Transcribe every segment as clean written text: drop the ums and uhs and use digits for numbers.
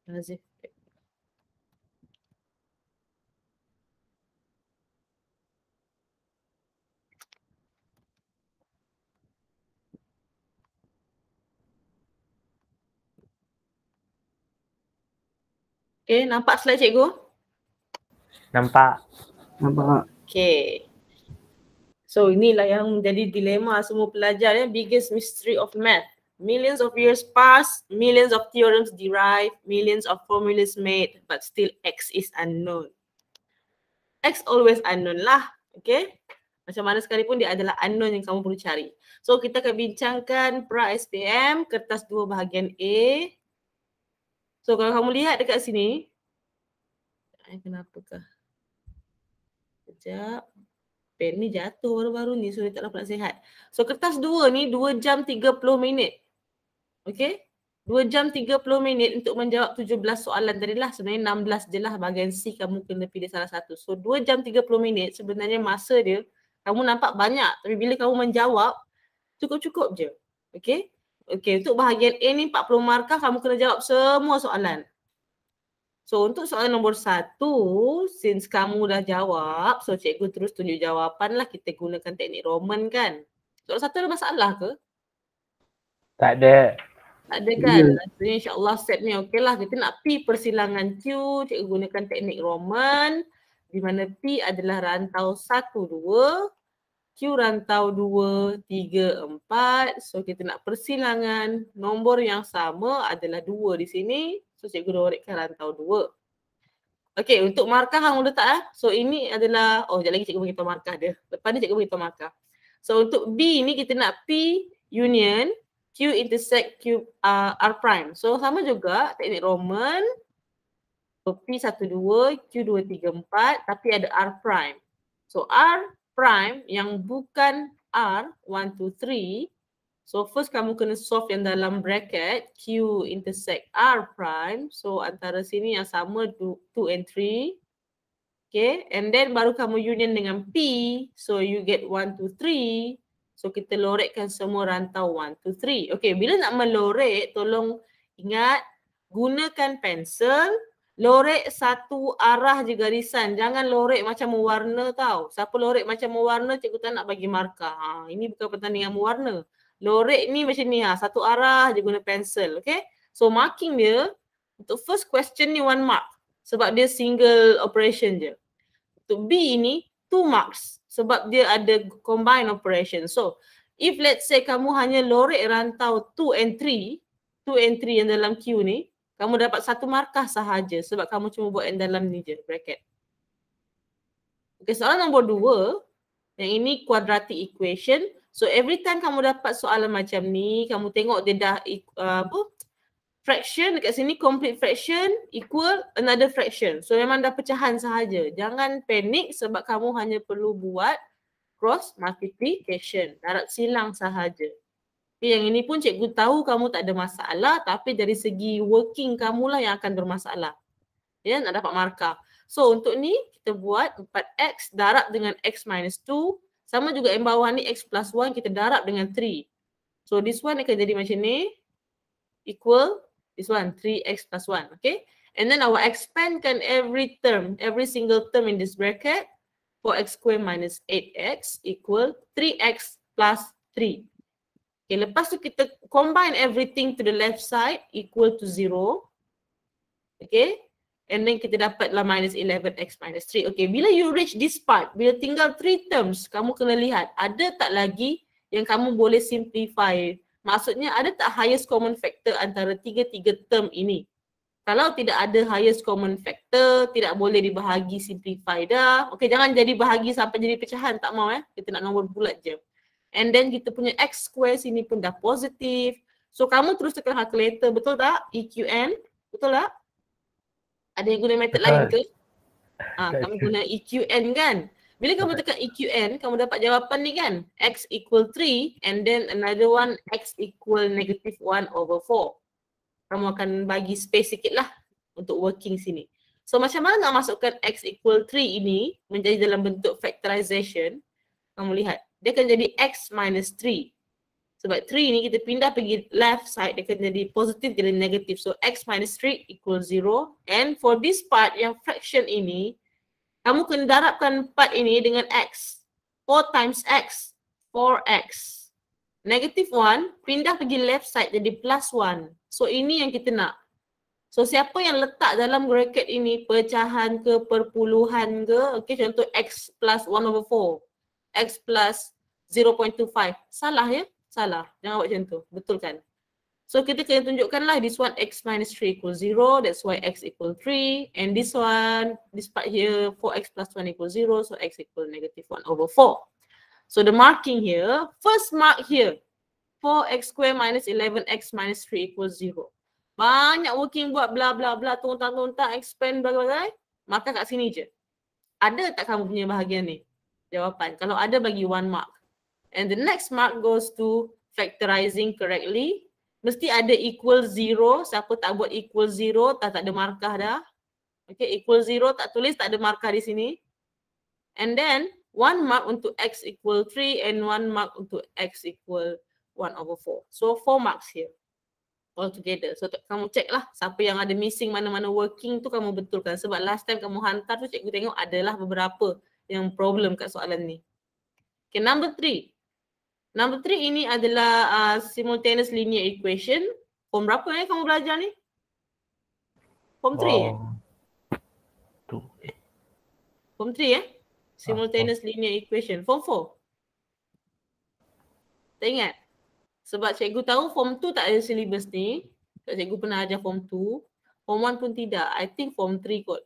Nazif. Okay, nampak slide cikgu? Nampak. Nampak. Okay. So inilah yang menjadi dilema semua pelajar ya, biggest mystery of math. Millions of years pass, millions of theorems derived, millions of formulas made, but still X is unknown. X always unknown lah, okay? Macam mana sekalipun dia adalah unknown yang kamu perlu cari. So kita akan bincangkan pra SPM, kertas 2 bahagian A. So kalau kamu lihat dekat sini, kenapakah? Sekejap. Pen ni jatuh baru-baru ni, so dia tak dapat sihat. So kertas 2 ni 2 jam 30 minit. Okay? 2 jam 30 minit untuk menjawab 17 soalan tadi lah. Sebenarnya 16 je lah, bahagian C kamu kena pilih salah satu. So 2 jam 30 minit sebenarnya masa dia, kamu nampak banyak. Tapi bila kamu menjawab, cukup-cukup je. Okay? Okay, untuk bahagian A ni 40 markah, kamu kena jawab semua soalan. So untuk soalan nombor 1, since kamu dah jawab, so cikgu terus tunjuk jawapan lah. Kita gunakan teknik Roman kan. Soalan 1 ada masalah ke? Tak ada. Tak ada kan? Maksudnya insyaAllah step ni okey lah. Kita nak P persilangan Q, cikgu gunakan teknik Roman. Di mana P adalah rantau 1, 2. Q rantau 2, 3, 4. So kita nak persilangan nombor yang sama adalah 2 di sini. So cikgu dorekkan rantau 2. Okey, untuk markah hang letak So ini adalah, sekejap lagi cikgu beritahu markah dia. Lepas ni cikgu beritahu markah. So untuk B ni kita nak P union Q intersect Q R prime. So sama juga teknik Roman. So P1, 2, Q2, 3, 4 tapi ada R prime. So R prime yang bukan R, 1, 2, 3. So first kamu kena solve yang dalam bracket Q intersect R prime. So antara sini yang sama 2 and 3. Okay, and then baru kamu union dengan P. So you get 1, 2, 3. So kita lorekkan semua rantau 1, 2, 3. Okay, bila nak melorek, tolong ingat gunakan pensel. Lorek satu arah je garisan. Jangan lorek macam mewarna tau. Siapa lorek macam mewarna, cikgu tak nak bagi markah. Ini bukan pertandingan mewarna. Lorek ni macam ni satu arah je guna pensel, okay? So marking dia untuk first question ni 1 mark sebab dia single operation je. Untuk B ni 2 marks sebab dia ada combine operation. So if let's say kamu hanya lorek rantau 2 and 3 yang dalam Q ni, kamu dapat 1 markah sahaja sebab kamu cuma buat yang dalam ni je, bracket. Okay, soalan nombor 2, yang ini quadratic equation. So every time kamu dapat soalan macam ni, kamu tengok dia dah fraction dekat sini, complete fraction equal another fraction. So memang dah pecahan sahaja. Jangan panik sebab kamu hanya perlu buat cross multiplication, darab silang sahaja. Okay, yang ini pun cikgu tahu kamu tak ada masalah, tapi dari segi working kamulah yang akan bermasalah. Ya, nak dapat markah. So untuk ni kita buat 4x darab dengan x minus 2. Sama juga yang bawah ni x plus 1 kita darab dengan 3. So this one akan jadi macam ni. Equal this one 3x plus 1. Okay. And then I will expandkan every term, every single term in this bracket. 4x square minus 8x equal 3x plus 3. Okay, lepas tu kita combine everything to the left side equal to 0. Okay. And then kita dapatlah minus 11x minus 3. Okay, bila you reach this part, bila tinggal 3 terms, kamu kena lihat ada tak lagi yang kamu boleh simplify. Maksudnya ada tak highest common factor antara 3 term ini. Kalau tidak ada highest common factor, tidak boleh dibahagi simplify dah. Okay, jangan jadi bahagi sampai jadi pecahan, tak mau kita nak nombor bulat je. And then kita punya x square sini pun dah positif. So kamu terus tekan calculator, betul tak? EQN, betul tak? Ada yang guna method lain ke? Kamu guna EQN kan? Bila kamu tekan EQN, kamu dapat jawapan ni kan? X equal 3 and then another one X equal negative 1 over 4. Kamu akan bagi space sikit lah untuk working sini. So macam mana nak masukkan X equal 3 ini menjadi dalam bentuk factorization? Kamu lihat, dia akan jadi X minus 3. Sebab 3 ni kita pindah pergi left side, dia akan jadi positif jadi negatif. So x minus 3 equals 0. And for this part yang fraction ini, kamu kena darabkan part ini dengan x. 4 times x, 4x. Negative 1, pindah pergi left side jadi plus 1. So ini yang kita nak. So siapa yang letak dalam bracket ini pecahan ke perpuluhan ke, okay, contoh x plus 1/4, x plus 0.25. Salah ya? Salah. Jangan buat macam tu. Betul kan? So kita kena tunjukkanlah this one x minus 3 equals 0. That's why x equal 3. And this one, this part here, 4x plus 1 equals 0. So x equal negative 1/4. So the marking here, first mark here, 4x square minus 11x minus 3 equals 0. Banyak working buat bla bla bla, tuntang-tuntang, expand bagai-bagai. Maka kat sini je. Ada tak kamu punya bahagian ni? Jawapan. Kalau ada, bagi 1 mark. And the next mark goes to factorizing correctly. Mesti ada equal 0. Siapa tak buat equal 0, tak ada markah dah. Okay, equal 0 tak tulis, tak ada markah di sini. And then 1 mark untuk x equal 3 and 1 mark untuk x equal 1/4. So 4 marks here all together. So kamu check lah siapa yang ada missing, mana-mana working tu kamu betulkan. Sebab last time kamu hantar tu cikgu tengok adalah beberapa yang problem kat soalan ni. Okay, number 3. Number 3 ini adalah simultaneous linear equation. Form berapa kamu belajar ni? Form 3 Form 3 simultaneous linear equation. Form 4? Tak ingat? Sebab cikgu tahu form 2 tak ada syllabus ni. Cikgu pernah ajar form 2. Form 1 pun tidak. I think form 3 kot.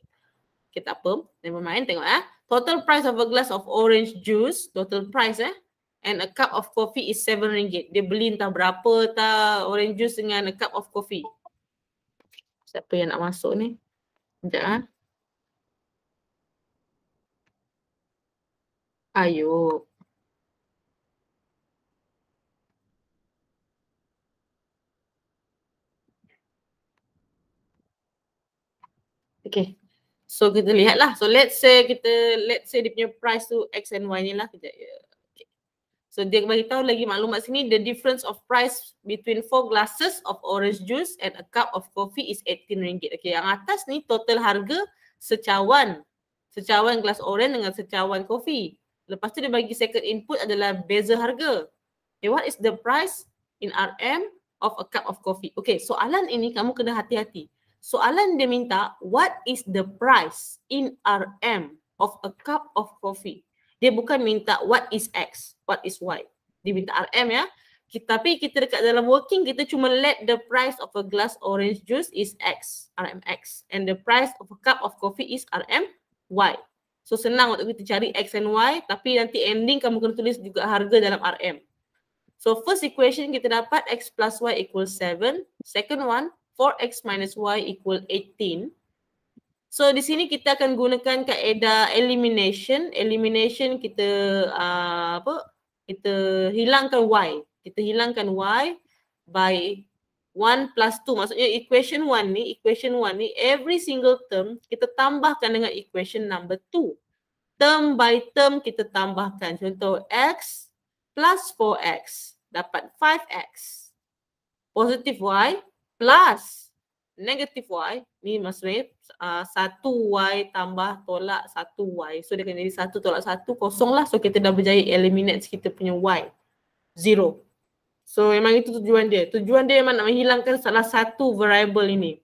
Okay, tak apa. Never mind. Tengok Total price of a glass of orange juice. Total price and a cup of coffee is RM7. Dia beli entah berapa tak orange juice dengan a cup of coffee. Siapa yang nak masuk ni? Sekejap Ayo. Okay. So kita lihatlah. So let's say dia punya price tu X and Y ni lah. Kejap ya. Okay. So dia bagi tahu lagi maklumat sini, the difference of price between 4 glasses of orange juice and a cup of coffee is RM18. Okay, yang atas ni total harga secawan. Secawan gelas orange dengan secawan kopi. Lepas tu dia bagi second input adalah beza harga. Okay, what is the price in RM of a cup of coffee? Okay, soalan ini kamu kena hati-hati. Soalan dia minta, what is the price in RM of a cup of coffee? Dia bukan minta what is X, what is Y. Dia minta RM ya. Tapi kita dekat dalam working, kita cuma let the price of a glass orange juice is X, RMX. And the price of a cup of coffee is RMY. So senang untuk kita cari X and Y, tapi nanti ending kamu kena tulis juga harga dalam RM. So first equation kita dapat X plus Y equals 7. Second one, 4x minus y equal 18. So di sini kita akan gunakan kaedah elimination. Elimination kita kita hilangkan y. Kita hilangkan y by 1 plus 2. Maksudnya equation 1 ni, every single term kita tambahkan dengan equation number 2. Term by term kita tambahkan. Contoh x plus 4x dapat 5x. Positive y plus negative y, ni maksudnya 1y tambah tolak 1y. So dia akan jadi 1 tolak 1, kosong lah. So kita dah berjaya eliminate kita punya y. 0. So memang itu tujuan dia. Tujuan dia memang nak menghilangkan salah satu variable ini.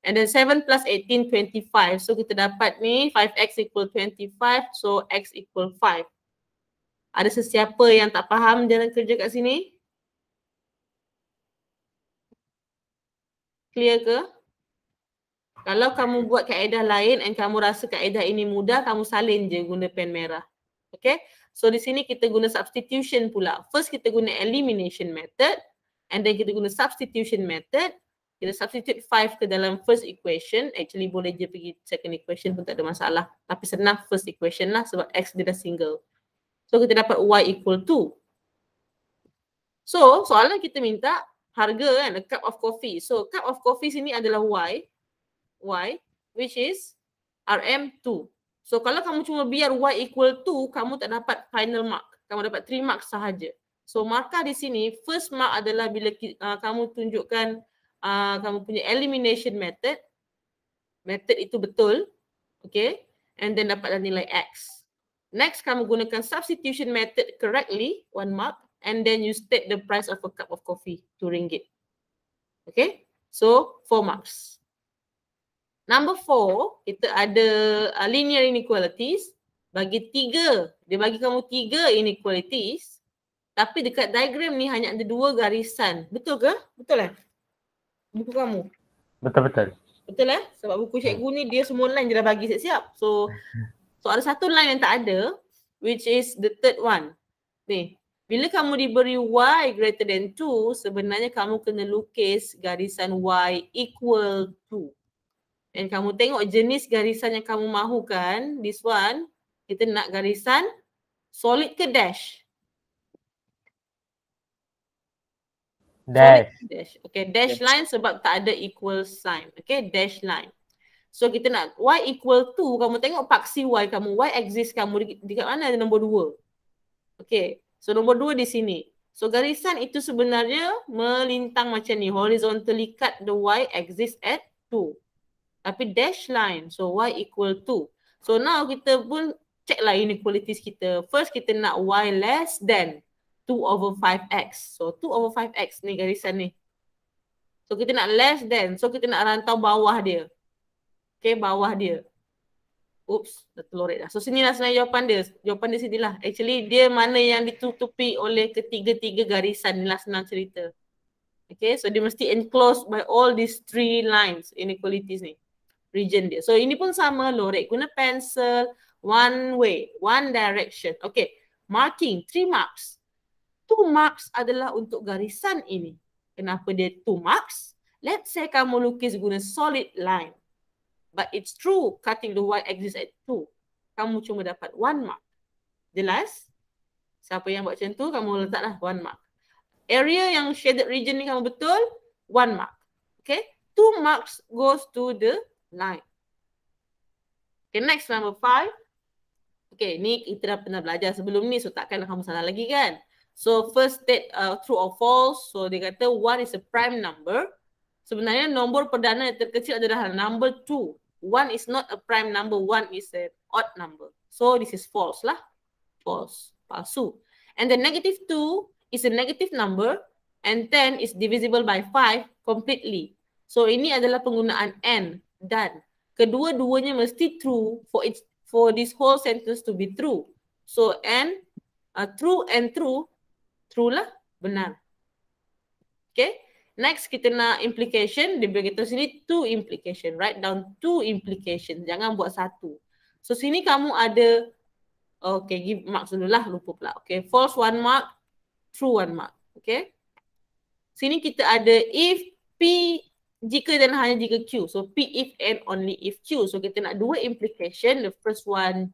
And then 7 plus 18, 25. So kita dapat ni 5x equal 25. So x equal 5. Ada sesiapa yang tak faham jalan kerja kat sini? Clear ke? Kalau kamu buat kaedah lain and kamu rasa kaedah ini mudah, kamu salin je guna pen merah. Okay? So di sini kita guna substitution pula. First kita guna elimination method and then kita guna substitution method. Kita substitute 5 ke dalam first equation. Actually boleh je pergi second equation pun tak ada masalah. Tapi senang first equation lah sebab x dia dah single. So kita dapat y equal 2. So soalan kita minta harga kan, a cup of coffee. So cup of coffee sini adalah y which is RM2. So kalau kamu cuma biar y equal 2, kamu tak dapat final mark. Kamu dapat 3 marks sahaja. So markah di sini, first mark adalah bila kamu tunjukkan kamu punya elimination method. Method itu betul. Okay. And then dapatlah nilai X. Next, kamu gunakan substitution method correctly, 1 mark. And then you state the price of a cup of coffee, RM2. Okay. So 4 marks. Number 4, kita ada linear inequalities. Bagi 3. Dia bagi kamu 3 inequalities. Tapi dekat diagram ni hanya ada 2 garisan. Betul ke? Betul buku kamu? Betul-betul. Betul sebab buku cikgu ni dia semua line dia dah bagi siap-siap. So ada satu line yang tak ada, which is the third one. Ni, bila kamu diberi y greater than 2, sebenarnya kamu kena lukis garisan y equal to. Dan kamu tengok jenis garisan yang kamu mahukan, this one, kita nak garisan solid ke dash? Dash. Dash. Okay, dash line sebab tak ada equal sign. Okay, dash line. So kita nak y equal to, kamu tengok paksi y kamu, y axis kamu dekat mana ada nombor 2. Okay, so nombor 2 di sini. So garisan itu sebenarnya melintang macam ni, horizontally cut the y axis at 2. Tapi dash line, so y equal to. So now kita pun check lah inequalities kita. First kita nak y less than 2/5x. So 2/5x ni garisan ni. So kita nak less than. So kita nak rantau bawah dia. Okay, bawah dia. Oops, dah terloret dah. So sinilah sebenarnya jawapan dia. Jawapan dia sinilah. Actually dia mana yang ditutupi oleh ketiga-tiga garisan. Inilah senang cerita. Okay, so dia mesti enclosed by all these 3 lines inequalities ni. Region dia. So ini pun sama, Lorek. Guna pencil, one way, one direction. Okay, marking, 3 marks. 2 marks adalah untuk garisan ini. Kenapa dia 2 marks? Let's say kamu lukis guna solid line. But it's true, cutting the y-axis at 2. Kamu cuma dapat 1 mark. Jelas? Siapa yang buat macam tu, kamu letaklah 1 mark. Area yang shaded region ni kamu betul, 1 mark. Okay? 2 marks goes to the line. Okay, next number 5. Okay, ni kita dah pernah belajar sebelum ni, so takkan kamu salah lagi kan? So first state true or false. So dia kata 1 is a prime number. Sebenarnya nombor perdana yang terkecil adalah number 2. 1 is not a prime number, 1 is an odd number. So this is false lah. False, palsu. And the negative 2 is a negative number and 10 is divisible by 5 completely. So ini adalah penggunaan and, dan. Kedua-duanya mesti true for this whole sentence to be true. So and, true and true, true lah, benar. Okay, next kita nak implication. Dia beritahu sini 2 implication. Write down 2 implication. Jangan buat 1. So sini kamu ada, okay, give marks dulu lah, lupa pula. Okay, false 1 mark, true 1 mark. Okay, sini kita ada if, P, jika dan hanya jika Q. So P if and only if Q. So kita nak 2 implication. The first one,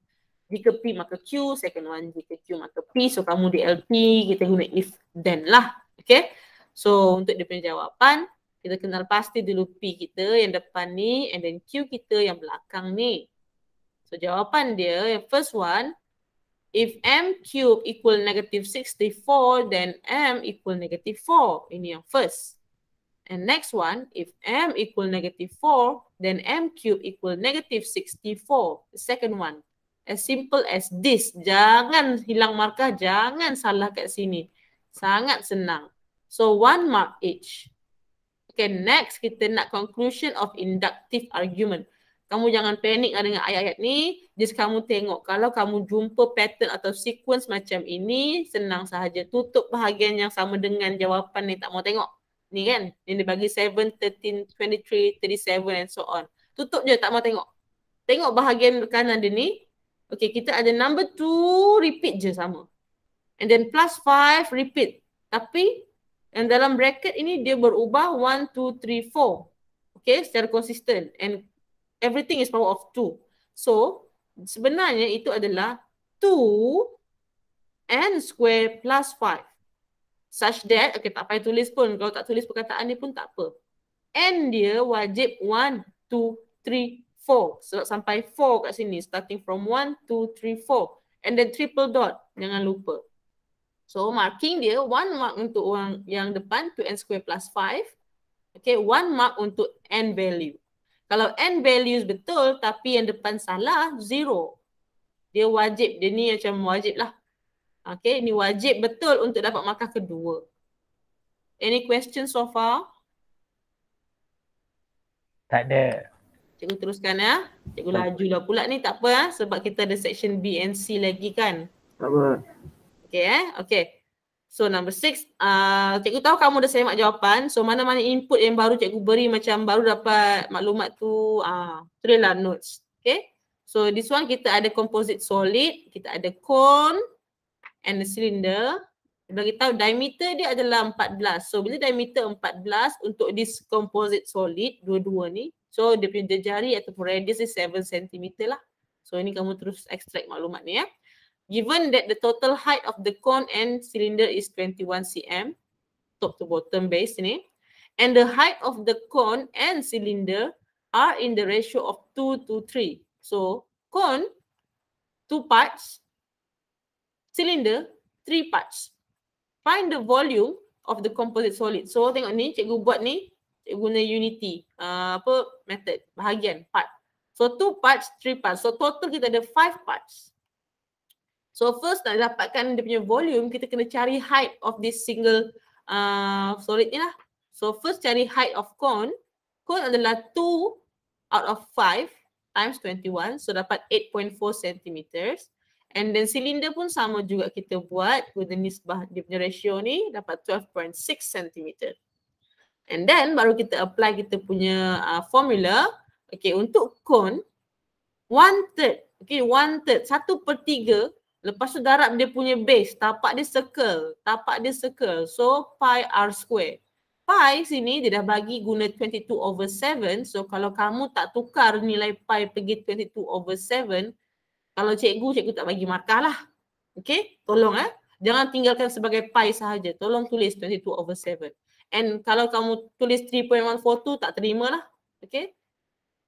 jika P maka Q. Second one, jika Q maka P. So kamu di LP, kita guna if then lah. Okay. So untuk dia punya jawapan, kita kenal pasti dulu P kita yang depan ni and then Q kita yang belakang ni. So jawapan dia, yang first one, if M cube equal negative 64, then M equal negative 4. Ini yang first. And next one, if M equal negative 4, then M cube equal negative 64. The second one. As simple as this. Jangan hilang markah, jangan salah kat sini. Sangat senang. So 1 mark each. Okay, next kita nak conclusion of inductive argument. Kamu jangan panik dengan ayat-ayat ni. Just kamu tengok. Kalau kamu jumpa pattern atau sequence macam ini, senang sahaja. Tutup bahagian yang sama dengan jawapan ni tak mau tengok. Ni kan, yang dia bagi 7, 13, 23, 37 and so on. Tutup je, tak mau tengok. Tengok bahagian kanan dia ni. Okay, kita ada number 2, repeat je sama. And then plus 5, repeat. Tapi, yang dalam bracket ini dia berubah 1, 2, 3, 4. Okay, secara konsisten. And everything is power of 2. So, sebenarnya itu adalah 2n square plus 5. Such that, okay, tak payah tulis pun. Kalau tak tulis perkataan ni pun tak apa. N dia wajib 1, 2, 3, 4. Sebab sampai 4 kat sini. Starting from 1, 2, 3, 4. And then triple dot. Jangan lupa. So marking dia 1 mark untuk yang depan 2n square plus 5. Okay, 1 mark untuk n value. Kalau n values betul tapi yang depan salah, 0. Dia wajib, dia ni macam wajib lah. Okay, ni wajib betul untuk dapat markah kedua. Any questions so far? Tak ada. Cikgu teruskan ya. Cikgu lajulah pula ni, tak apa sebab kita ada section B and C lagi kan. Tak apa. Okay okay. So number 6, cikgu tahu kamu dah semak jawapan. So mana-mana input yang baru cikgu beri macam baru dapat maklumat tu, tulislah notes. Okay. So this one kita ada composite solid, kita ada cone and the cylinder. Bagi tahu diameter dia adalah 14. So bila diameter 14 untuk this composite solid dua-dua ni, so dia punya jari ataupun radius ni 7 cm lah. So ini kamu terus extract maklumat ni ya. Given that the total height of the cone and cylinder is 21 cm, top to bottom base ni, and the height of the cone and cylinder are in the ratio of 2 to 3. So cone 2 parts, cylinder 3 parts. Find the volume of the composite solid. So tengok ni, cikgu buat ni, cikgu guna unity, method, bahagian, part. So 2 parts, 3 parts. So total kita ada 5 parts. So first nak dapatkan dia punya volume, kita kena cari height of this single solid ni lah. So first cari height of cone. Cone adalah 2 out of 5 times 21. So dapat 8.4 centimeters. And then cylinder pun sama juga kita buat guna nisbah dia punya ratio ni dapat 12.6 cm. And then baru kita apply kita punya formula. Okay, untuk cone 1/3. Okay, 1/3, 1/3. Lepas tu darab dia punya base, tapak dia circle. So pi r square. Pi sini dia dah bagi guna 22/7. So kalau kamu tak tukar nilai pi pergi 22/7, kalau cikgu tak bagi markah lah. Okay, tolong jangan tinggalkan sebagai pi sahaja. Tolong tulis 22/7. And kalau kamu tulis 3.142 tak terima lah. Okay.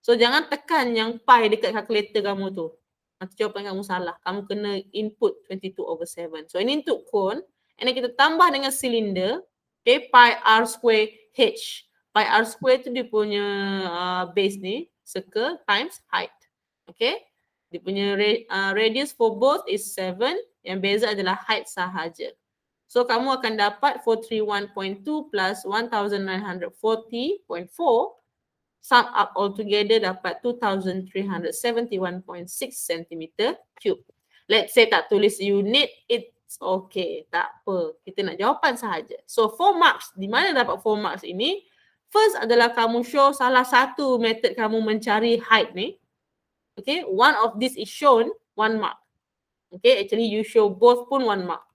So jangan tekan yang pi dekat kalkulator kamu tu. Nanti jawapan kamu salah. Kamu kena input 22/7. So ini untuk cone. And then kita tambah dengan cylinder. Okay, pi r square h. Pi r square tu dia punya base ni, circle times height. Okay. Dia punya radius for both is 7. Yang beza adalah height sahaja. So kamu akan dapat 431.2 plus 1940.4. Sum up all together dapat 2371.6 cm cube. Let's say tak tulis unit, it's okay. Tak apa. Kita nak jawapan sahaja. So 4 marks. Di mana dapat 4 marks ini? First adalah kamu show salah satu method kamu mencari height ni. Okay, one of this is shown 1 mark. Okay, actually you show both pun 1 mark.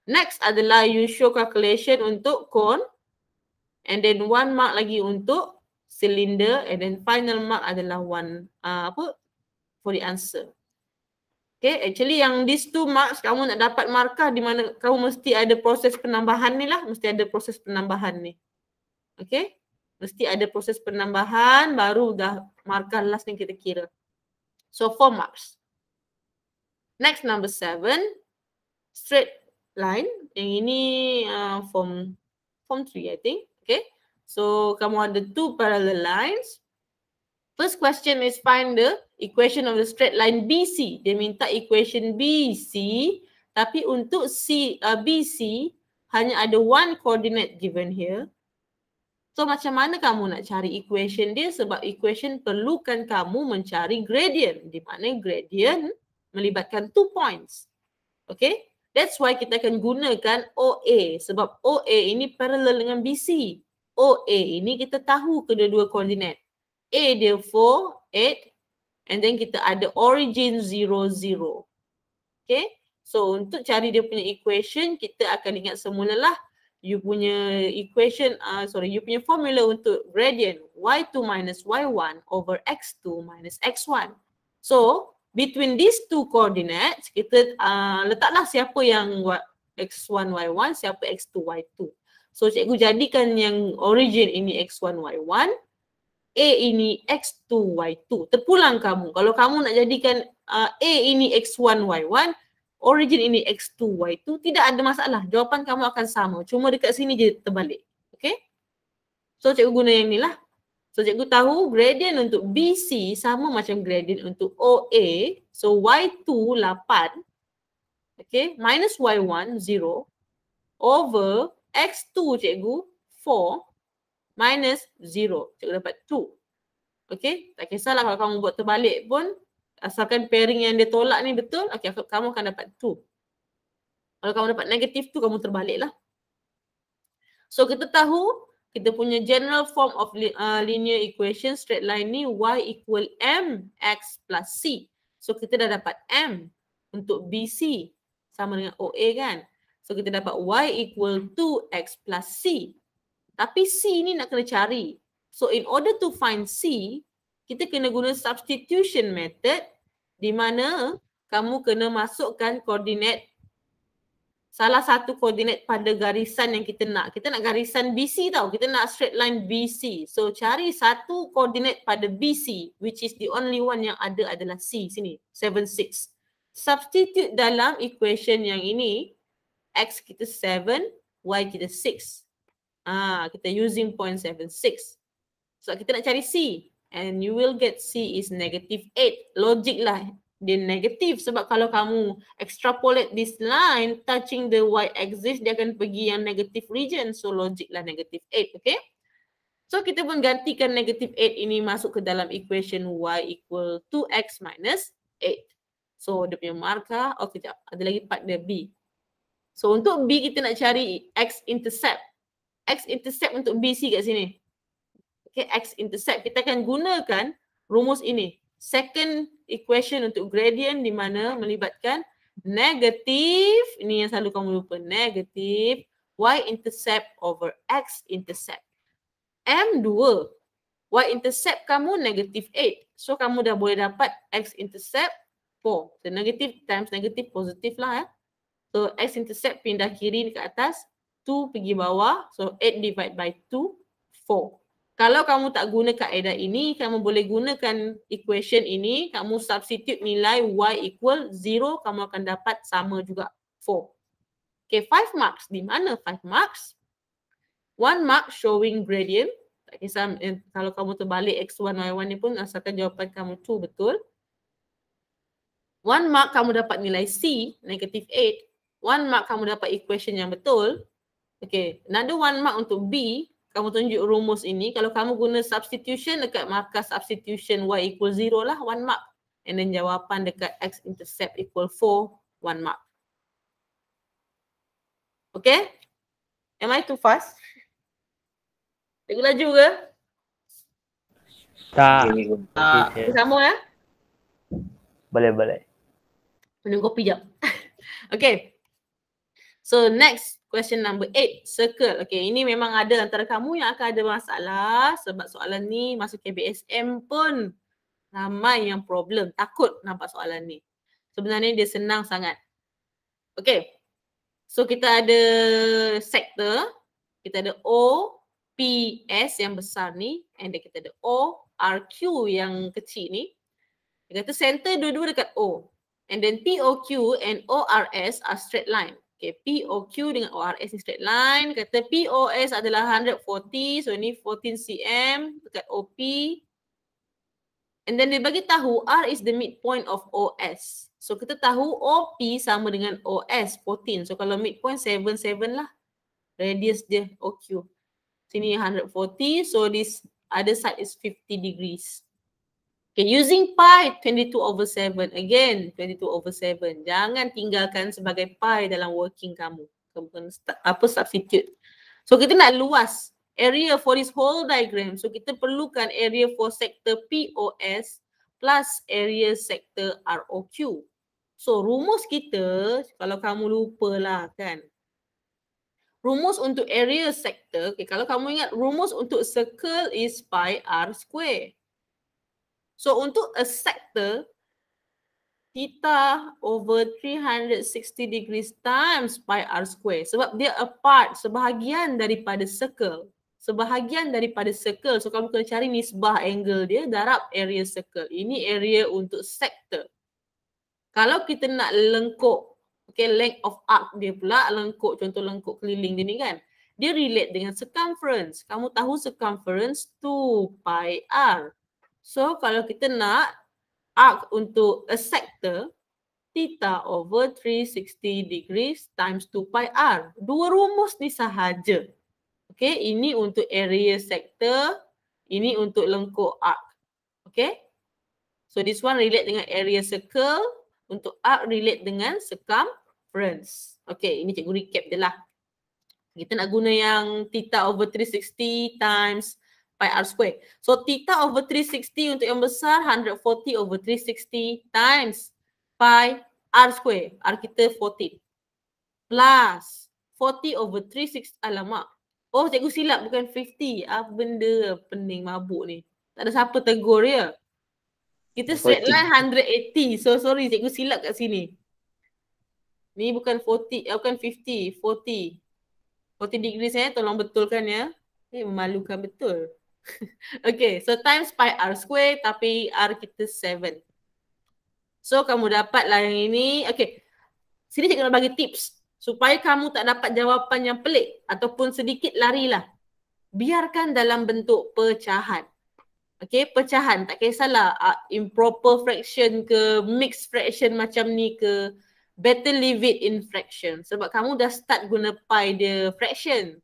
Next adalah you show calculation untuk cone. And then 1 mark lagi untuk cylinder. And then final mark adalah 1 for the answer. Okay, actually yang these 2 marks kamu nak dapat markah di mana kamu mesti ada proses penambahan ni lah. Mesti ada proses penambahan ni. Okay, mesti ada proses penambahan baru dah markah last ni kita kira. So 4 marks. Next number 7, straight line. Yang ini form 3 I think. Okay. So kamu ada 2 parallel lines. First question is find the equation of the straight line BC. Dia minta equation BC, tapi untuk BC hanya ada 1 coordinate given here. So macam mana kamu nak cari equation dia? Sebab equation perlukan kamu mencari gradient. Di mana gradient melibatkan 2 points. Okay? That's why kita akan gunakan OA. Sebab OA ini parallel dengan BC. OA ini kita tahu kedua-dua koordinat. A dia 4, 8. And then kita ada origin 0, 0. Okay? So untuk cari dia punya equation, kita akan ingat semula lah. You punya equation, you punya formula untuk gradient y2 minus y1 over x2 minus x1. So, between these 2 coordinates, kita letaklah siapa yang x1, y1, siapa x2, y2. So, cikgu jadikan yang origin ini x1, y1, A ini x2, y2. Terpulang kamu. Kalau kamu nak jadikan A ini x1, y1, origin ini X2, Y2, tidak ada masalah. Jawapan kamu akan sama. Cuma dekat sini je terbalik. Okay? So cikgu guna yang ni lah. So cikgu tahu gradient untuk BC sama macam gradient untuk OA. So Y2 8. Okay, minus Y1 0 over X2 cikgu 4 minus 0. Cikgu dapat 2. Okay, tak kisahlah kalau kamu buat terbalik pun, asalkan pairing yang dia tolak ni betul, okay, kamu akan dapat 2. Kalau kamu dapat negatif 2, kamu terbalik lah. So kita tahu kita punya general form of linear equation straight line ni y equal mx plus c. So kita dah dapat m untuk BC sama dengan OA kan. So kita dapat y equal 2x plus c. Tapi c ni nak kena cari. So in order to find c, kita kena guna substitution method di mana kamu kena masukkan koordinat, salah satu koordinat pada garisan yang kita nak. Kita nak garisan BC tau. Kita nak straight line BC. So cari satu koordinat pada BC, which is the only one yang ada adalah C sini. 7, 6. Substitute dalam equation yang ini. X kita 7, Y kita 6. Kita using point 7, 6. So kita nak cari C. And you will get C is negative 8. Logic lah. Dia negatif sebab kalau kamu extrapolate this line touching the y-axis, dia akan pergi yang negative region. So logic lah negative 8, okay? So kita pun gantikan negative 8 ini masuk ke dalam equation y equal 2x minus 8. So dia punya markah, oh kejap, ada lagi part dia B. So untuk B kita nak cari x-intercept. X-intercept untuk BC kat sini. Okay, x-intercept kita akan gunakan rumus ini. Second equation untuk gradient di mana melibatkan negatif, ini yang selalu kamu lupa, negatif y-intercept over x-intercept. M2, y-intercept kamu negatif 8. So kamu dah boleh dapat x-intercept 4. So negatif times negatif positif lah ya. So x-intercept pindah kiri ke atas, 2 pergi bawah. So 8 divide by 2, 4. Kalau kamu tak guna kaedah ini, kamu boleh gunakan equation ini, kamu substitute nilai y equal 0, kamu akan dapat sama juga 4. Okay, 5 marks. Di mana 5 marks? 1 mark showing gradient. Tak kisah kalau kamu terbalik x1, y1 ni pun asalkan jawapan kamu 2 betul. 1 mark kamu dapat nilai C, negative 8. 1 mark kamu dapat equation yang betul. Okay, another 1 mark untuk B. Kamu tunjuk rumus ini. Kalau kamu guna substitution dekat markas substitution y equal 0 lah, 1 mark. And then jawapan dekat x-intercept equal 4, 1 mark. Okay? Am I too fast? Cikgu laju ke? Tak. Sama ya? Boleh. Minum kopi jap. Okay. So next. Question number 8, circle. Okay, ini memang ada antara kamu yang akan ada masalah sebab soalan ni masuk KBSM pun ramai yang problem, takut nampak soalan ni. Sebenarnya dia senang sangat. Okay, so kita ada sektor, kita ada OPS yang besar ni, and then kita ada ORQ yang kecil ni. Dia kata center dua-dua dekat O, and then POQ and ORS are straight line. Okay, POQ dengan ORS ni straight line. Kata POS adalah 140. So ni 14 cm dekat OP. And then dia bagi tahu R is the midpoint of OS. So kita tahu OP sama dengan OS 14. So kalau midpoint 7 lah. Radius dia OQ. Sini 140. So this other side is 50 degrees. Okay, using pi 22/7. Again, 22/7. Jangan tinggalkan sebagai pi dalam working kamu. Kamu kena substitute. So kita nak luas area for this whole diagram. So kita perlukan area for sector POS plus area sector ROQ. So rumus kita, kalau kamu lupa lah kan. Rumus untuk area sector, okay, kalau kamu ingat rumus untuk circle is pi r square. So untuk a sector, theta over 360 degrees times pi r square. Sebab dia a part, sebahagian daripada circle. Sebahagian daripada circle. So kamu kena cari nisbah angle dia darab area circle. Ini area untuk sector. Kalau kita nak lengkuk Okay, length of arc dia pula, lengkuk, contoh lengkuk keliling dia ni kan. Dia relate dengan circumference. Kamu tahu circumference 2 pi r. So kalau kita nak arc untuk a sector, theta over 360 degrees times 2 pi r. Dua rumus ni sahaja. Okay, ini untuk area sector, ini untuk lengkuk arc. Okay. So this one relate dengan area circle, untuk arc relate dengan circumference. Okay, ini cikgu recap dia lah. Kita nak guna yang theta over 360 times pi r square. So theta over 360 untuk yang besar 140 over 360 times pi r square. R kita 14. Plus 40 over 360. Alamak. Oh, cikgu silap bukan 50. Apa benda pening mabuk ni. Tak ada siapa tegur ya. Kita straight line 180. So sorry cikgu silap kat sini. Ni bukan 40, bukan 50, 40. 40 degrees tolong betulkan ya. Memalukan betul. Okay, so times pi r square tapi r kita 7. So kamu dapatlah yang ini. Okay, sini cikgu nak bagi tips. Supaya kamu tak dapat jawapan yang pelik ataupun sedikit larilah. Biarkan dalam bentuk pecahan. Okay, pecahan. Tak kisahlah improper fraction ke, mixed fraction macam ni ke. Better leave it in fraction. Sebab kamu dah start guna pi dia fraction.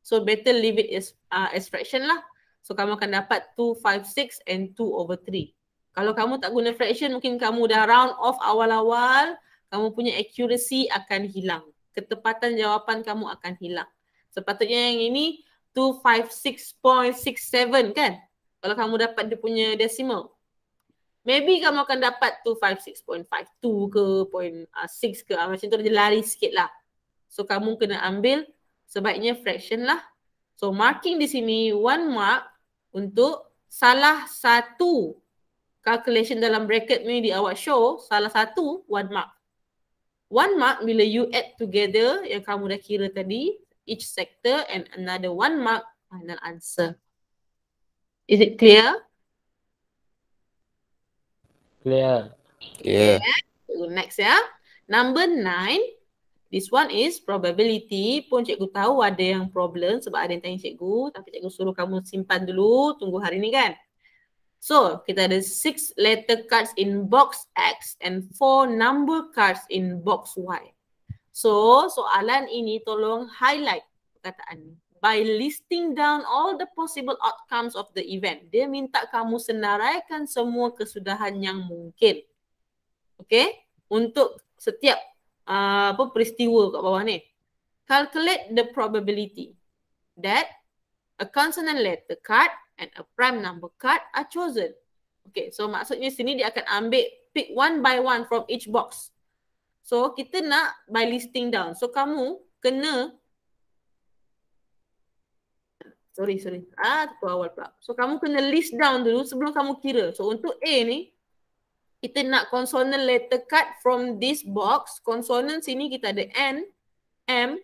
So better leave it as fraction lah. So kamu akan dapat 2, 5, 6 and 2 over 3. Kalau kamu tak guna fraction, mungkin kamu dah round off awal-awal. Kamu punya accuracy akan hilang. Ketepatan jawapan kamu akan hilang. Sepatutnya yang ini 256.67 kan? Kalau kamu dapat dia punya decimal. Maybe kamu akan dapat 256.52 ke, 0.6 ke. Macam tu dia lari sikit lah. So kamu kena ambil sebaiknya fraction lah. So marking di sini 1 mark untuk salah satu calculation dalam bracket ni di awak show. Salah satu 1 mark. 1 mark bila you add together yang kamu dah kira tadi, each sector and another 1 mark final answer. Is it clear? Clear. Yeah. Next ya. Number 9. This one is probability. Pun cikgu tahu ada yang problem sebab ada yang tanya cikgu. Tapi cikgu suruh kamu simpan dulu. Tunggu hari ni kan. So, kita ada 6 letter cards in box X and 4 number cards in box Y. So, soalan ini tolong highlight perkataan ni. By listing down all the possible outcomes of the event. Dia minta kamu senaraikan semua kesudahan yang mungkin. Okay? Untuk setiap peristiwa kat bawah ni. Calculate the probability that a consonant letter card and a prime number card are chosen. Okay, so maksudnya sini dia akan ambil pick one by one from each box. So kita nak by listing down. So kamu kena Sorry. Tu awal pula. So kamu kena list down dulu sebelum kamu kira. So untuk A ni kita nak consonant letter card from this box. Consonant sini kita ada N, M,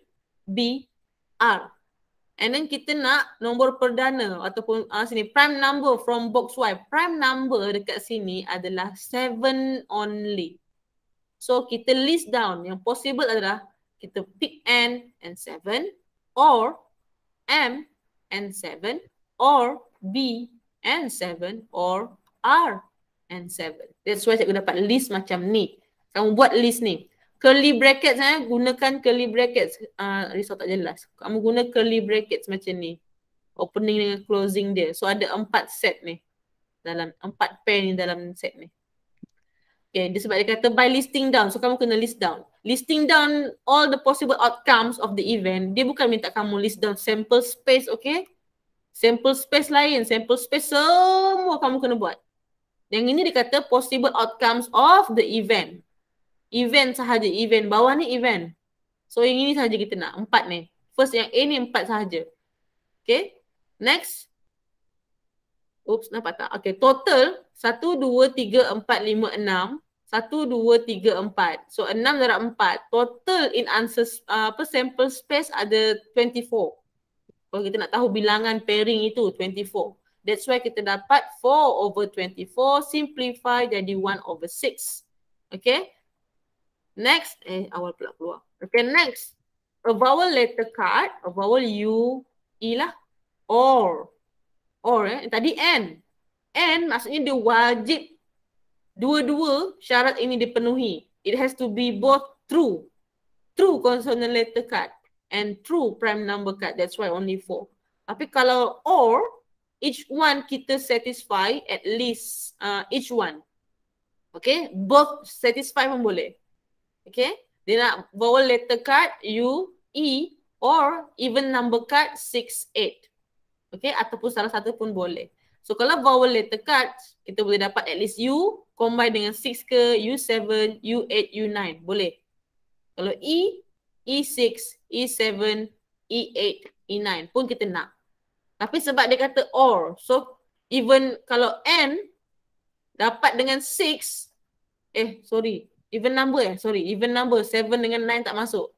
B, R. And then kita nak nombor perdana ataupun sini prime number from box Y. Prime number dekat sini adalah 7 only. So kita list down. Yang possible adalah kita pick N and 7 or M and 7 or B and 7 or R and 7. That's why cikgu dapat list macam ni. Kamu buat list ni. Curly brackets gunakan curly brackets. Risau tak jelas. Kamu guna curly brackets macam ni. Opening dengan closing dia. So ada 4 set ni. 4 pair ni dalam set ni. Okay, dia sebab dia kata by listing down. So kamu kena list down. Listing down all the possible outcomes of the event. Dia bukan minta kamu list down sample space, okay? Sample space lain. Sample space semua kamu kena buat. Yang ini dia kata possible outcomes of the event. Event sahaja, event. Bawah ni event. So yang ini sahaja kita nak. 4 ni. First yang A ni 4 sahaja. Okay. Next. Oops, nampak tak? Okay, total 1, 2, 3, 4, 5, 6. 1, 2, 3, 4. So 6 darab 4. Total in answer sample space ada 24. Kalau kita nak tahu bilangan pairing itu 24. That's why kita dapat 4 over 24. Simplify jadi 1 over 6. Okay. Next, awal pula keluar. Okay, next. A vowel letter card, a vowel U, E lah. Or, tadi N. N maksudnya dia wajib dua-dua syarat ini dipenuhi. It has to be both true consonant letter card and true prime number card. That's why only 4. Tapi kalau or, each one kita satisfy at least each one. Okay, both satisfy pun boleh. Okay, dia nak vowel letter card U, E or even number card 6, 8. Okay, ataupun salah satu pun boleh. So kalau vowel letter card, kita boleh dapat at least U combine dengan 6 ke, U7, U8, U9. Boleh. Kalau E, E6, E7, E8, E9 pun kita nak. Tapi sebab dia kata or, so even kalau N dapat dengan 6, even number 7 dengan 9 tak masuk.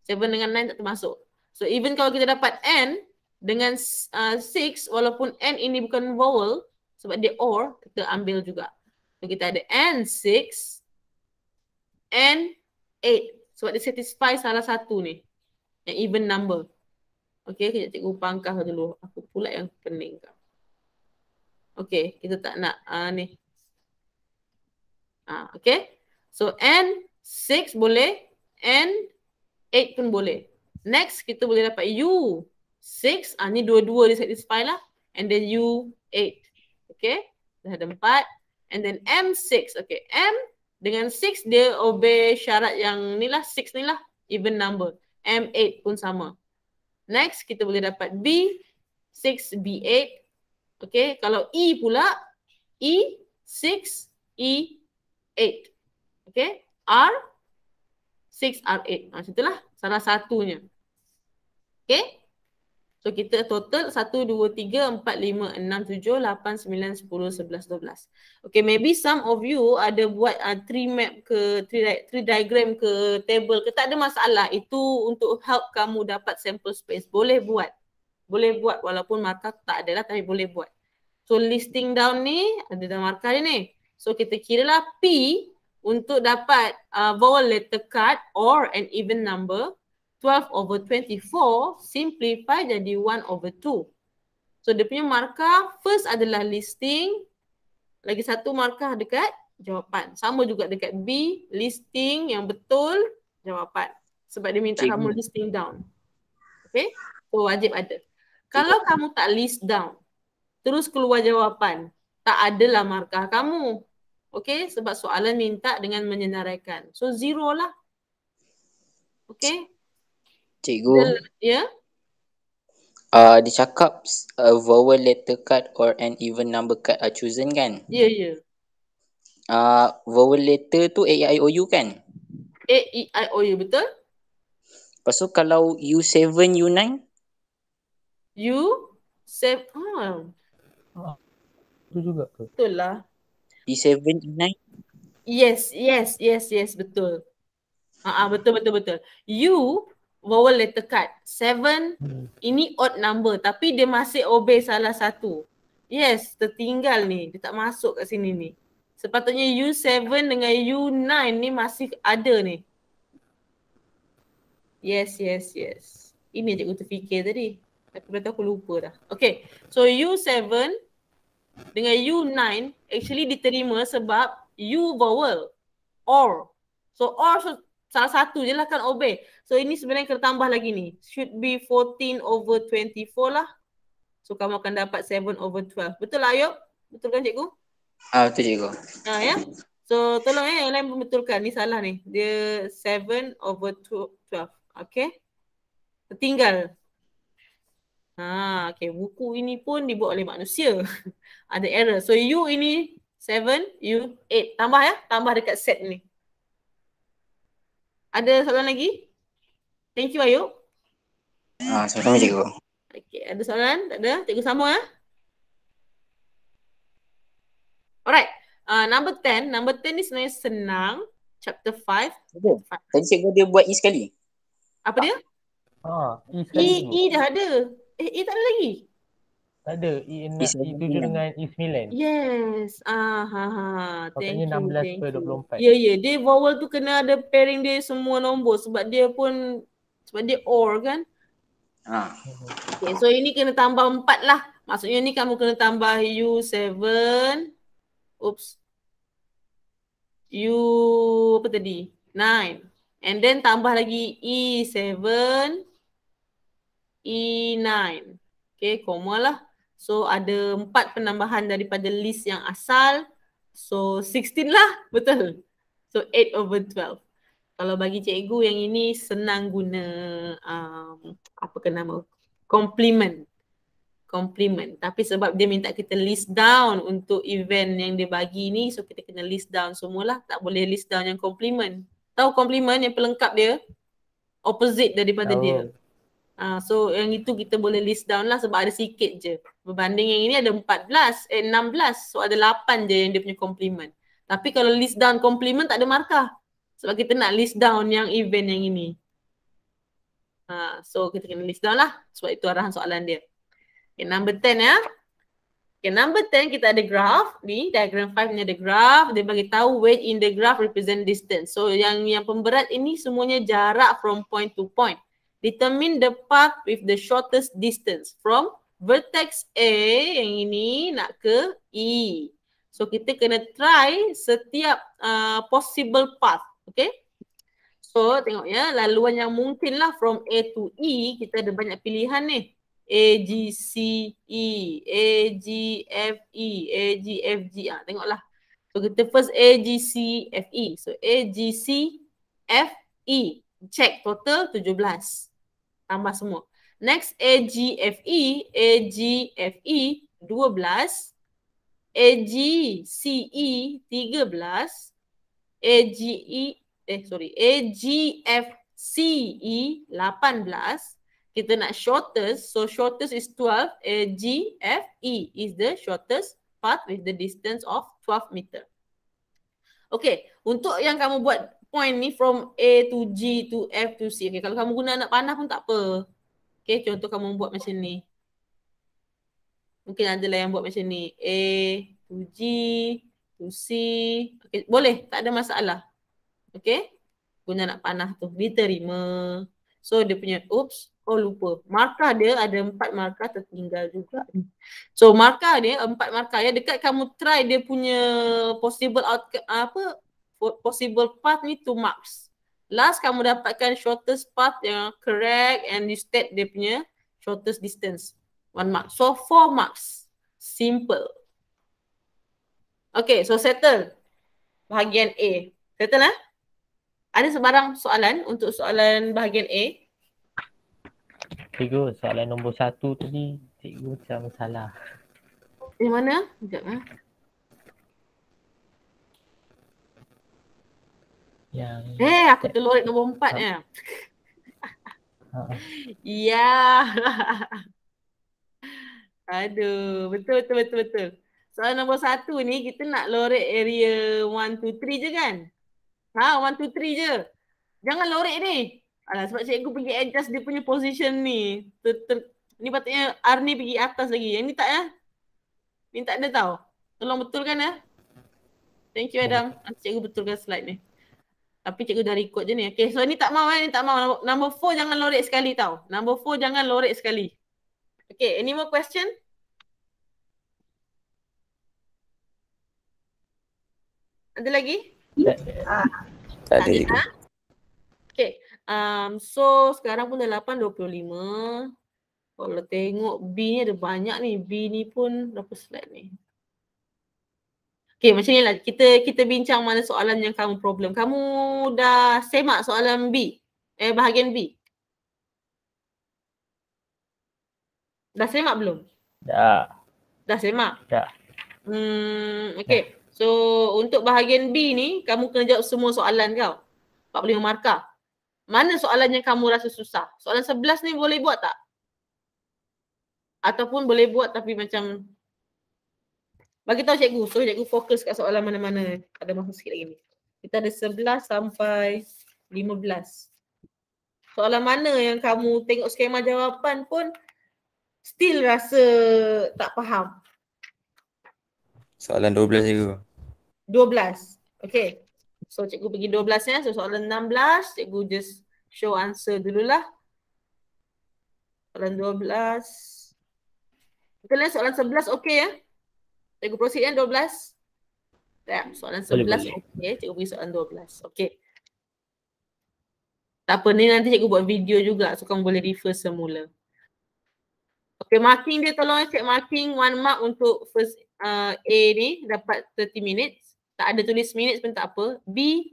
7 dengan 9 tak termasuk. So even kalau kita dapat N dengan 6, walaupun N ini bukan vowel, sebab dia or, kita ambil juga. So kita ada N6, N8. Sebab dia satisfy salah satu ni. Yang even number. Okay, kejap cikgu pangkah dulu. Aku pula yang pening. Okay, kita tak nak ni. Okay. So N6 boleh, N8 pun boleh. Next, kita boleh dapat U6. Ni dua-dua dia satisfy lah. And then U8. Okay. Dah ada 4. And then M6. Okay. M dengan 6 dia obey syarat yang ni lah. 6 ni lah. Even number. M8 pun sama. Next, kita boleh dapat B6, B8. Okay. Kalau E pula, E6, E8. Okay. R6, R8. Macam itulah salah satunya. Okay. So kita total 1, 2, 3, 4, 5, 6, 7, 8, 9, 10, 11, 12. Okay, maybe some of you ada buat 3 map ke, 3 diagram ke, table ke, tak ada masalah. Itu untuk help kamu dapat sample space. Boleh buat. Boleh buat walaupun markah tak ada lah, tapi boleh buat. So listing down ni, ada dalam markah ni. So kita kira lah P untuk dapat vowel letter card or an even number. 12/24 simplify jadi 1/2. So dia punya markah first adalah listing. Lagi satu markah dekat jawapan. Sama juga dekat B, listing yang betul jawapan. Sebab dia minta kamu listing down. Okay? So wajib ada. Kalau kamu tak list down, terus keluar jawapan, tak adalah markah kamu. Okay? Sebab soalan minta dengan menyenaraikan. So 0 lah. Okay? Cikgu. Ya? Dia cakap vowel letter card or an even number card are chosen kan? Ya, ya. Vowel letter tu A, I, O, U kan? A, E, I, O, U, betul? Lepas tu kalau U7, U9? U7, Itu juga ke? betul lah. E7, E9? Yes, betul. Betul. U, vowel letter card. 7, ini odd number tapi dia masih obey salah satu. Yes, tertinggal ni. Dia tak masuk kat sini ni. Sepatutnya U7 dengan U9 ni masih ada ni. Yes. Ini cikgu terfikir tadi. Aku kata aku lupa dah. Okay, so U7 dengan U9 actually diterima sebab U vowel. Or. So or salah satu je lah kan obey. So ini sebenarnya kena tambah lagi ni. Should be 14/24 lah. So kamu akan dapat 7/12. Betul lah Ayub? Betul kan cikgu? Betul cikgu. Ya. So tolong yang lain membetulkan. Ni salah ni. Dia 7/12. Okay. Tertinggal. Okay. Buku ini pun dibuat oleh manusia. Ada error. So U ini 7, U 8. Tambah ya. Tambah dekat set ni. Ada soalan lagi? Thank you Ayub. Sama-sama cikgu. Okay, ada soalan? Tak ada? Cikgu sama ya? Alright. Number 10 ni sebenarnya senang. Chapter 5. Tadi cikgu dia buat E sekali. Apa dia? E sekali. E dah ada. E tak ada lagi. Tak ada. E6, E7 E7 dengan E9. Yes. Thank Patutnya you, 16 thank per you. 24. Ya, ya. Dia vowel tu kena ada pairing dia semua nombor sebab dia OR kan. Okay, so ini kena tambah 4 lah. Maksudnya ni kamu kena tambah U7. Oops. U apa tadi? 9. And then tambah lagi E7. E9. Okay, koma lah. So ada 4 penambahan daripada list yang asal. So 16 lah, betul. So 8/12. Kalau bagi cikgu yang ini senang guna apa ke nama? Complement. Tapi sebab dia minta kita list down untuk event yang dia bagi ni, so kita kena list down semualah. Tak boleh list down yang complement. Tahu complement yang pelengkap dia? Opposite daripada dia. So yang itu kita boleh list down lah sebab ada sikit je. Berbanding yang ini ada 16. So ada 8 je yang dia punya complement. Tapi kalau list down complement tak ada markah. Sebab kita nak list down yang event yang ini. So kita kena list down lah. Sebab itu arahan soalan dia. Okay, number 10 ya. Okay, number 10 kita ada graph. Ni diagram 5 ni ada graph. Dia bagi tahu weight in the graph represent distance. So yang pemberat ini semuanya jarak from point to point. Determine the path with the shortest distance from vertex A yang ini nak ke E. So kita kena try setiap possible path. Okay. So tengok ya, laluan yang mungkin lah from A to E, kita ada banyak pilihan ni. A, G, C, E, A, G, F, E, A, G, F, G. Tengoklah. So kita first A, G, C, F, E. So A, G, C, F, E. Check total 17. Tambah semua. Next A, G, F, E. A, G, F, E 12. A, G, C, E 13. A, G, F, C, E 18. Kita nak shortest, so shortest is 12. A, G, F, E is the shortest path with the distance of 12 meter. Okay, untuk yang kamu buat point ni from A to G to F to C. Okay, kalau kamu guna anak panah pun tak apa. Okay, contoh kamu buat macam ni. Mungkin ada lah yang buat macam ni. A to G to C. Okay, boleh, tak ada masalah. Okay, guna anak panah tu. Diterima. So dia punya, lupa. Markah dia ada 4 markah tertinggal juga. So markah dia 4 markah ya. Dekat kamu try dia punya possible outcome, possible path ni 2 marks. Last kamu dapatkan shortest path yang correct and you state dia punya shortest distance. 1 mark. So 4 marks. Simple. Okay, so settle. Bahagian A. Settle lah. Ada sebarang soalan untuk soalan bahagian A? Cikgu, soalan nombor 1 tadi cikgu macam salah. Yang mana? Sekejap lah. Yang Aku terlorek nombor 4 ya. Ya. Aduh, betul. Soalan nombor 1 ni kita nak lorek area 1, 2, 3 je kan? 1, 2, 3 je. Jangan lorek ni. Sebab cikgu pergi adjust dia punya position ni. Ni patutnya R ni pergi atas lagi. Yang ni tak ya? Ni tak ada tau. Tolong betulkan ya. Thank you Adam. Cikgu betulkan slide ni. Tapi cikgu dah record je ni. Okay, so ni tak mau ni tak mau. Number 4 jangan lorek sekali tau. Number 4 jangan lorek sekali. Okay, any more question? Ada lagi? Tak ada juga. Okay, so sekarang pun dah 8.25. Kalau tengok B ni ada banyak ni. B ni pun berapa slide ni? Okay, macam ni lah. Kita bincang mana soalan yang kamu problem. Kamu dah semak soalan B? Bahagian B? Dah semak belum? Dah. Dah semak? Dah. Okay. So untuk bahagian B ni, kamu kena jawab semua soalan kau. 45 markah. Mana soalan yang kamu rasa susah? Soalan 11 ni boleh buat tak? Ataupun boleh buat tapi macam bagi tahu cikgu. So cikgu fokus kat soalan mana-mana. Ada masa sikit lagi ni. Kita ada 11 sampai 15. Soalan mana yang kamu tengok skema jawapan pun still rasa tak faham? Soalan 12 cikgu. 12. Okay. So cikgu pergi 12 ya. So soalan 16, cikgu just show answer dululah. Soalan 12. Kita lihat soalan 11 okay ya. Cikgu proceed ya 12. Ya, soalan 11 okay. Cikgu pergi soalan 12. Okay. Tak apa ni nanti cikgu buat video juga. So kamu boleh refer semula. Okay, marking dia tolong check marking 1 mark untuk first A ni dapat 30 minutes. Tak ada tulis minutes pun tak apa. B,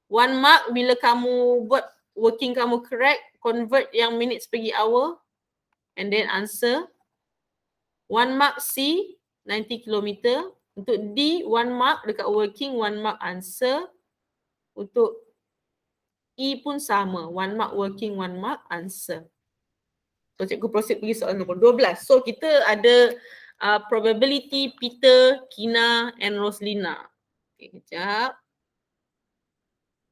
1 mark bila kamu buat working kamu correct, convert yang minutes pergi hour and then answer. 1 mark C, 90 km. Untuk D, 1 mark dekat working, 1 mark answer. Untuk E pun sama, 1 mark working, 1 mark answer. So cikgu proceed pergi soalan nombor 12. So kita ada probability Peter, Kina and Roslina. Okay, kejap.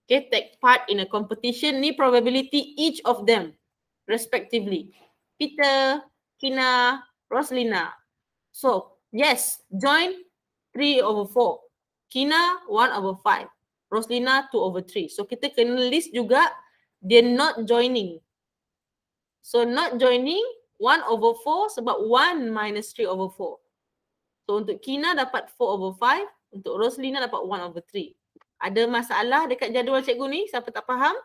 Okay, take part in a competition. Ni probability each of them respectively. Peter, Kina, Roslina. So yes, join 3/4. Kina 1/5. Roslina 2/3. So kita kena list juga dia not joining. So not joining 1/4 sebab 1 minus 3/4. So untuk Kina dapat 4/5, untuk Roslina dapat 1/3. Ada masalah dekat jadual cikgu ni? Siapa tak faham?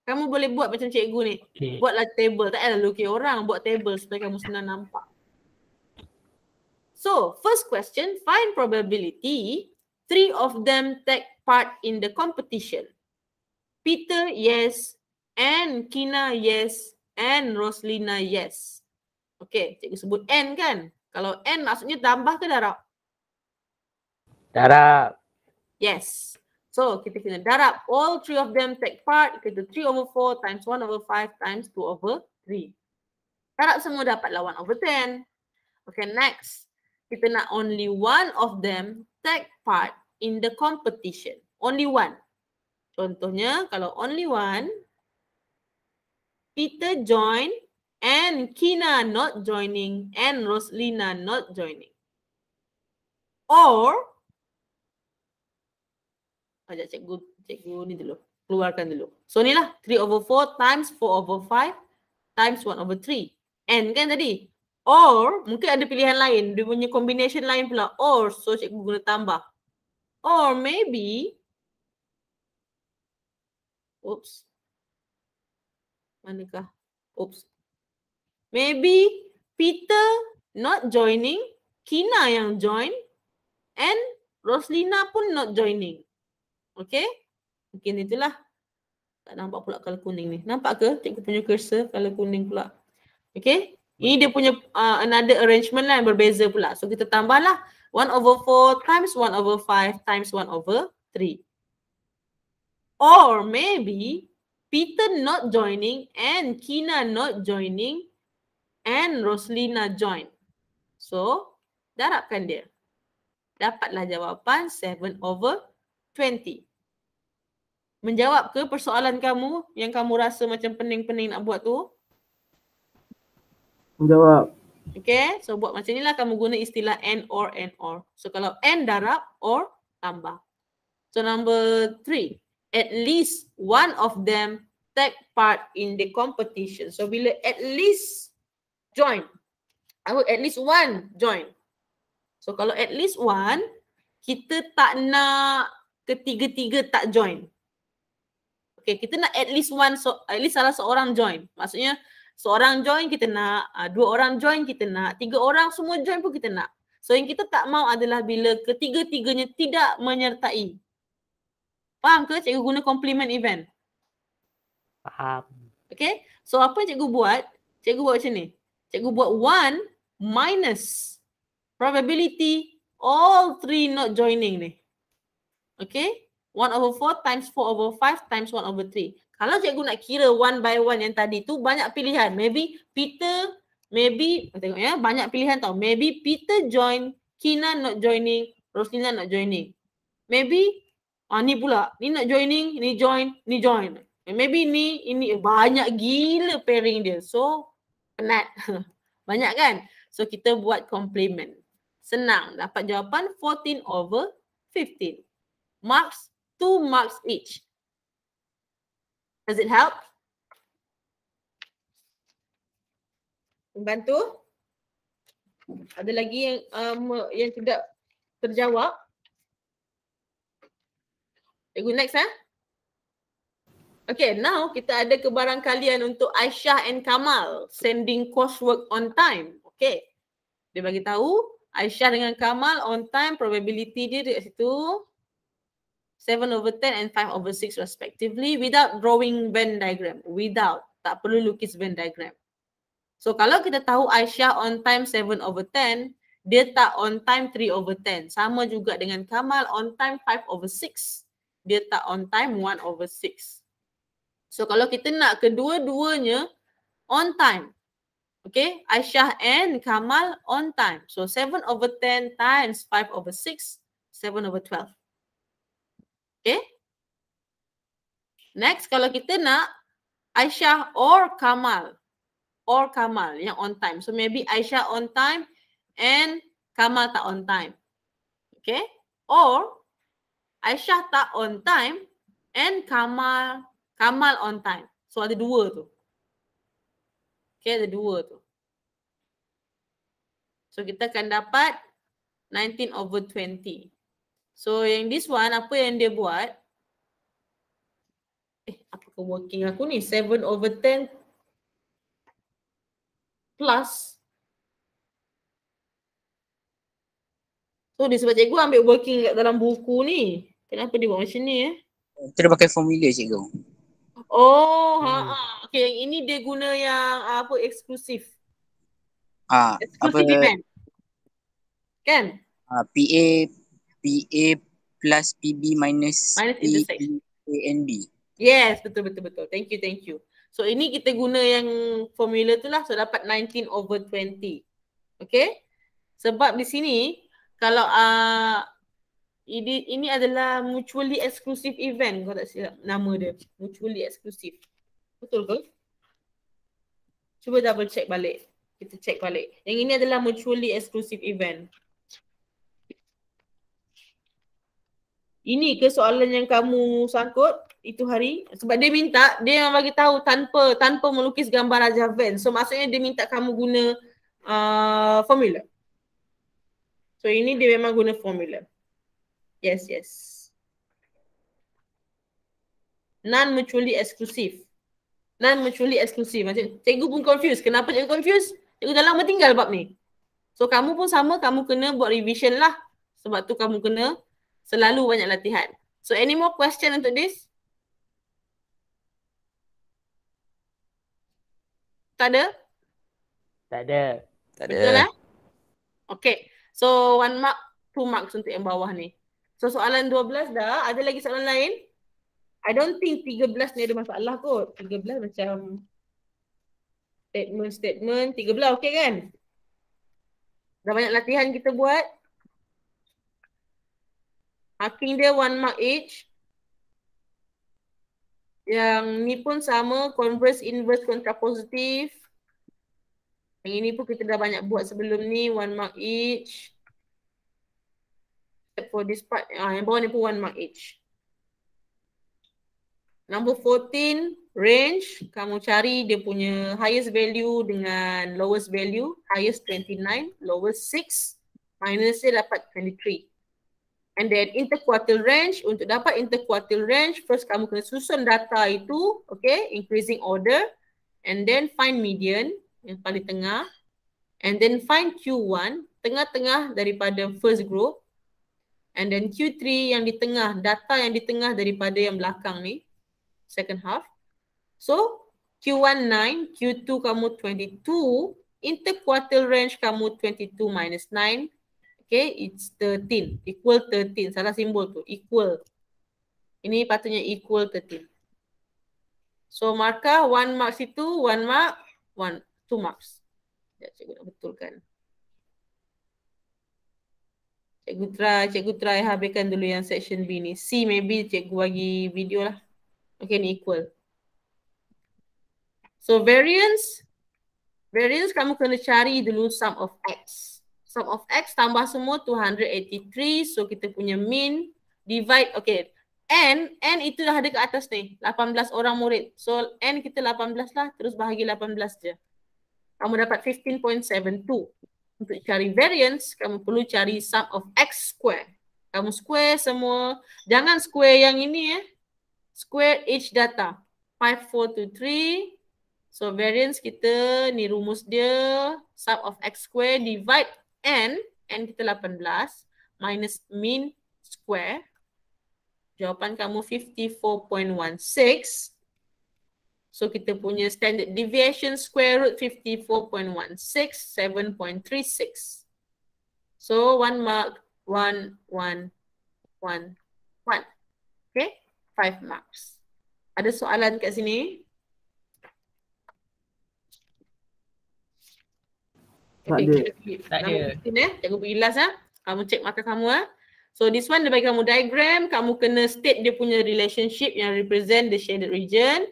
Kamu boleh buat macam cikgu ni. Okay. Buatlah table. Tak payah lukis orang. Buat table supaya kamu senang nampak. So first question, find probability 3 of them take part in the competition. Peter, yes. And Kina, yes. And Roslina, yes. Okay, cikgu sebut N kan? Kalau N maksudnya tambah ke darab? Darab. Yes. So, kita kena darab. All 3 of them take part. Kita 3/4 times 1/5 times 2/3. Darab semua dapatlah 1/10. Okay, next. Kita nak only 1 of them take part in the competition. Only 1. Contohnya, kalau only 1, Peter join and Kina not joining and Roslina not joining. Or, ajak cikgu ni dulu, keluarkan dulu. So ni lah 3/4 times 4/5 times 1/3. N kan tadi? Or, mungkin ada pilihan lain, dia punya combination lain pula. Or, so cikgu guna tambah. Or maybe, oops. Manakah? Oops. Maybe Peter not joining, Kina yang join and Roslina pun not joining. Okay? Mungkin itulah. Tak nampak pula color kuning ni. Nampak ke cikgu punya cursor color kuning pula? Okay? Ini dia punya another arrangement lah yang berbeza pula. So kita tambahlah 1/4 times 1/5 times 1/3. Or maybe Peter not joining and Kina not joining and Roslina join. So, darabkan dia. Dapatlah jawapan 7/20. Menjawab ke persoalan kamu yang kamu rasa macam pening-pening nak buat tu? Menjawab. Okay, so buat macam inilah kamu guna istilah and or. So kalau and darab, or tambah. So number 3. At least one of them take part in the competition. So bila at least join, at least one join. So kalau at least one, kita tak nak ketiga-tiga tak join. Okay, kita nak at least one, so at least salah seorang join. Maksudnya seorang join kita nak, 2 orang join kita nak, 3 orang semua join pun kita nak. So yang kita tak mau adalah bila ketiga-tiganya tidak menyertai. Faham ke cikgu guna complement event? Faham. Okay, so apa yang cikgu buat? Cikgu buat macam ni. Cikgu buat 1 minus probability all 3 not joining ni. Okay, 1/4 times 4/5 times 1/3. Kalau cikgu nak kira 1 by 1 yang tadi tu banyak pilihan. Maybe Peter, maybe, tengok ya, banyak pilihan tau. Maybe Peter join, Kina not joining, Roslina not joining. Maybe ni pula, ni not joining, ni join, ni join. Maybe ni, ini banyak gila pairing dia. So, Penat. Banyak kan? So kita buat complement. Senang. Dapat jawapan 14/15. Marks, 2 marks each. Does it help? Membantu? Ada lagi yang tidak terjawab? Cikgu next Okay, now kita ada kebarangkalian untuk Aisyah and Kamal sending coursework on time. Okay. Dia bagi tahu Aisyah dengan Kamal on time, probability dia dekat situ 7/10 and 5/6 respectively without drawing Venn diagram. Without. Tak perlu lukis Venn diagram. So kalau kita tahu Aisyah on time 7/10, dia tak on time 3/10. Sama juga dengan Kamal on time 5/6. Dia tak on time 1/6. So kalau kita nak kedua-duanya on time. Okay, Aisyah and Kamal on time. So 7/10 times 5/6, 7/12. Okay. Next, kalau kita nak Aisyah or Kamal yang on time. So maybe Aisyah on time and Kamal tak on time. Okay. Or Aisyah tak on time and Kamal on time. So ada dua tu. Okay, ada dua tu. So kita akan dapat 19/20. So yang this one, apa yang dia buat? Apa ke working aku ni? 7/10 plus. So dia sebab cikgu ambil working kat dalam buku ni. Kenapa dia buat macam ni Kita dah pakai formula cikgu. Oh, Okay, yang ini dia guna yang apa eksklusif. Eksklusif event. Kan? PA plus PB minus intersection. A and B. Yes, betul. Thank you. So ini kita guna yang formula tu lah. So dapat 19/20. Okay? Sebab di sini kalau ini adalah mutually exclusive event, kalau tak silap nama dia. Mutually exclusive. Betul ke? Cuba double check balik. Kita check balik. Yang ini adalah mutually exclusive event. Ini ke soalan yang kamu sangkut itu hari? Sebab dia minta, dia memang bagi tahu tanpa melukis gambar Raja Van. So maksudnya dia minta kamu guna formula. So ini dia memang guna formula. Yes. Non-mutually exclusive. Macam cikgu pun confused. Kenapa cikgu confused? Cikgu dah lama tinggal bab ni. So kamu pun sama, kamu kena buat revision lah. Sebab tu kamu kena selalu banyak latihan. So any more question untuk this? Tak ada? Tak ada. Betul Okay. So 1 mark, 2 marks untuk yang bawah ni. So soalan 12 dah. Ada lagi soalan lain? I don't think 13 ni ada masalah kot. 13 macam statement 13 okay kan? Dah banyak latihan kita buat. Marking dia 1 mark each. Yang ni pun sama, converse, inverse, contrapositive. Yang ini pun kita dah banyak buat sebelum ni, 1 mark each. Except for this part, yang bawah ni pun 1 mark each. Number 14, range. Kamu cari dia punya highest value dengan lowest value. Highest 29, lowest 6. Minus dia dapat 23. And then interquartile range. Untuk dapat interquartile range, first kamu kena susun data itu. Okay, increasing order. And then find median, yang paling tengah. And then find Q1, tengah-tengah daripada first group. And then Q3 yang di tengah, data yang di tengah daripada yang belakang ni. Second half. So Q1 9, Q2 kamu 22, interquartile range kamu 22 minus 9. Okay, it's 13, equal 13. Salah simbol tu, equal. Ini patutnya equal 13. So markah 1 mark situ, 1 mark, 2 marks. Ya, cikgu nak betulkan. Cikgu try habiskan dulu yang section B ni. C maybe cikgu bagi video lah. Okay, ni equal. So variance Variance kamu kena cari dulu sum of X. Sum of X tambah semua 283. So kita punya mean divide. Okay. N itu dah ada ke atas ni. 18 orang murid. So N kita 18 lah. Terus bahagi 18 je. Kamu dapat 15.72. Untuk cari variance, kamu perlu cari sum of X square. Kamu square semua. Jangan square yang ini Square each data. 5423. So variance kita ni rumus dia. Sum of X square divide N. N kita 18. Minus mean square. Jawapan kamu 54.16. So kita punya standard deviation square root 54.16, 7.36. So 1 mark, 1, 1, 1, 1. Okay, 5 marks. Ada soalan kat sini? Tak ada. Tak ada. Cikgu pergi last Kamu cek markah kamu So this one dia bagi kamu diagram, kamu kena state dia punya relationship yang represent the shaded region.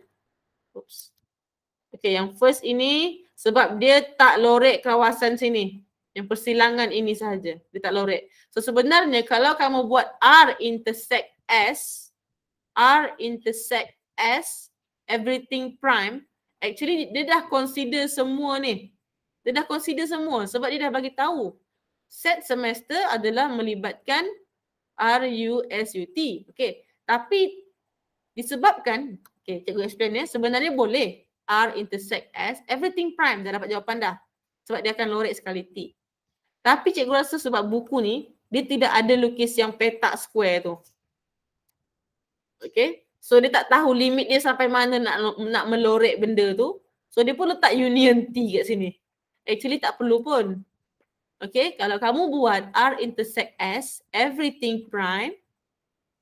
Oops. Okay, yang first ini sebab dia tak lorek kawasan sini. Yang persilangan ini sahaja. Dia tak lorek. So sebenarnya kalau kamu buat R intersect S, everything prime, actually dia dah consider semua ni. Dia dah consider semua sebab dia dah bagi tahu. Set semester adalah melibatkan RUSUT. Okay. Tapi disebabkan, okay, cikgu explain sebenarnya boleh R intersect S, everything prime, dah dapat jawapan dah. Sebab dia akan lorek sekali T. Tapi cikgu rasa sebab buku ni, dia tidak ada lukis yang petak square tu. Okay. So dia tak tahu limit dia sampai mana nak melorek benda tu. So dia pun letak union T kat sini. Actually tak perlu pun. Okay, kalau kamu buat R intersect S, everything prime,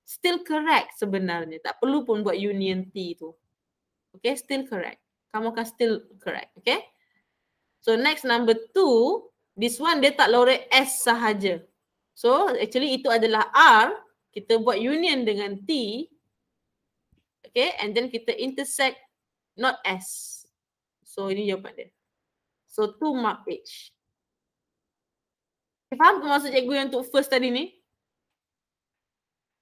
still correct sebenarnya. Tak perlu pun buat union T tu. Okay, still correct. Kamu akan still correct. Okay. So next number 2, this one dia tak lorek S sahaja. So actually itu adalah R, kita buat union dengan T. Okay, and then kita intersect not S. So ini jawapan dia. So 2 mark each. Faham ke maksud cikgu yang untuk first tadi ni?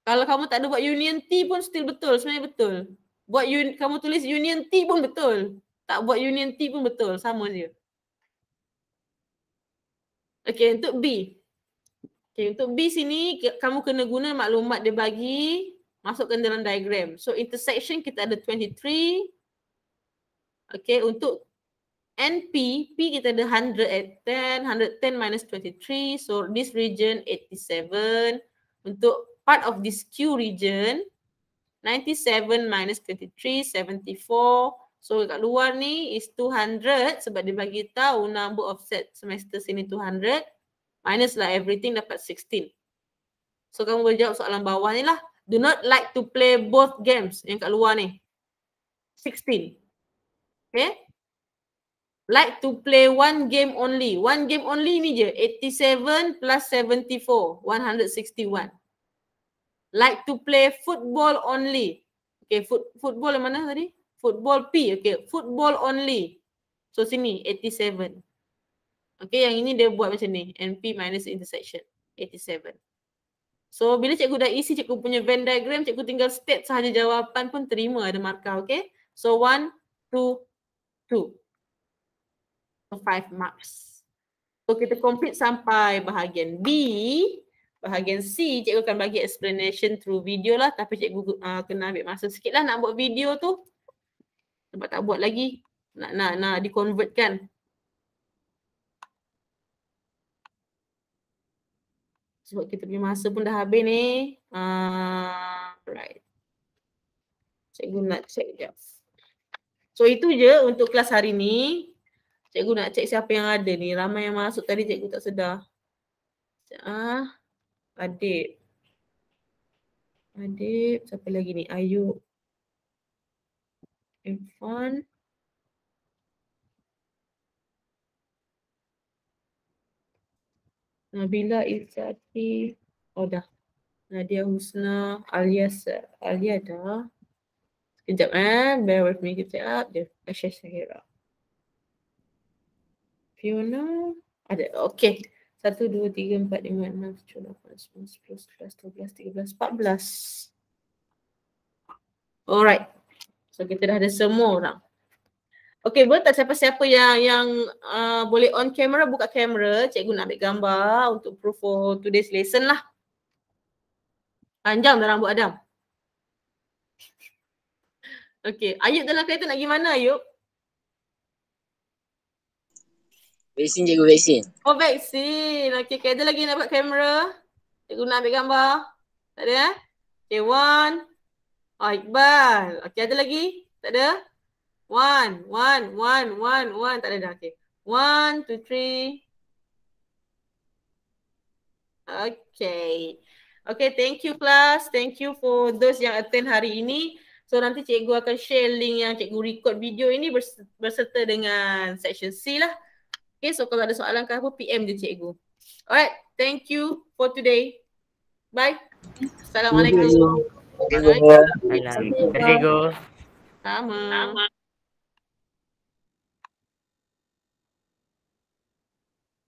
Kalau kamu tak ada buat union T pun still betul, sebenarnya betul. Buat kamu tulis union T pun betul. Tak buat union T pun betul, sama je. Okay, untuk B. Okay, untuk B sini kamu kena guna maklumat dia bagi, masukkan dalam diagram. So intersection kita ada 23. Okay, untuk NP, P kita ada 110 minus 23. So this region 87. Untuk part of this Q region, 97 minus 23, 74. So kat luar ni is 200 sebab dia bagi tahu number of set semester sini 200. Minus lah everything dapat 16. So kamu boleh jawab soalan bawah ni lah. Do not like to play both games yang kat luar ni. 16. Okay. Like to play one game only. One game only ni je. 87 plus 74. 161. Like to play football only. Okay, football yang mana tadi? Football P. Okay, football only. So sini 87. Okay, yang ini dia buat macam ni. NP minus intersection. 87. So bila cikgu dah isi cikgu punya Venn diagram, cikgu tinggal state sahaja jawapan pun terima ada markah. Okay. So 1, 2, 2. 5 marks. So kita complete sampai bahagian B. Bahagian C, cikgu akan bagi explanation through video lah. Tapi cikgu kena ambil masa sikit lah nak buat video tu. Sebab tak buat lagi. Nak di-convertkan. Sebab kita punya masa pun dah habis ni. Right. Cikgu nak check sekejap. So itu je untuk kelas hari ni. Cikgu nak cek siapa yang ada ni. Ramai yang masuk tadi cikgu tak sedar. Adib. Siapa lagi ni? Ayub. Irfan. Nabila Izzati. Oh dah. Nadia Husna. Alia dah. Sekejap bear with me kejap. Dia Aisyah Syahira. Fiona ada. Okey. 1, 2, 3, 4, 5, 6, 7, 8, 9, 10, 11, 12, 13, 14. Alright. So kita dah ada semua orang. Okey, boleh tak siapa-siapa yang boleh on camera, buka kamera, cikgu nak ambil gambar untuk proof for today's lesson lah. Panjang dah rambut Adam. Okey, Ayub dalam kereta nak pergi mana Ayub? Vaksin cikgu, vaksin. Oh, vaksin. Okey, ada lagi nak buat kamera? Cikgu nak ambil gambar. Tak ada eh? Okay, 1. Oh, Iqbal. Okey, ada lagi? Tak ada? 1. Tak ada dah. Okey. 1, 2, 3. Okay. Okay, thank you class. Thank you for those yang attend hari ini. So nanti cikgu akan share link yang cikgu record video ini berserta dengan section C lah. Okay, so kalau ada soalan ke apa, PM je cikgu. Alright, thank you for today. Bye. Assalamualaikum. Terima kasih, cikgu. Sama.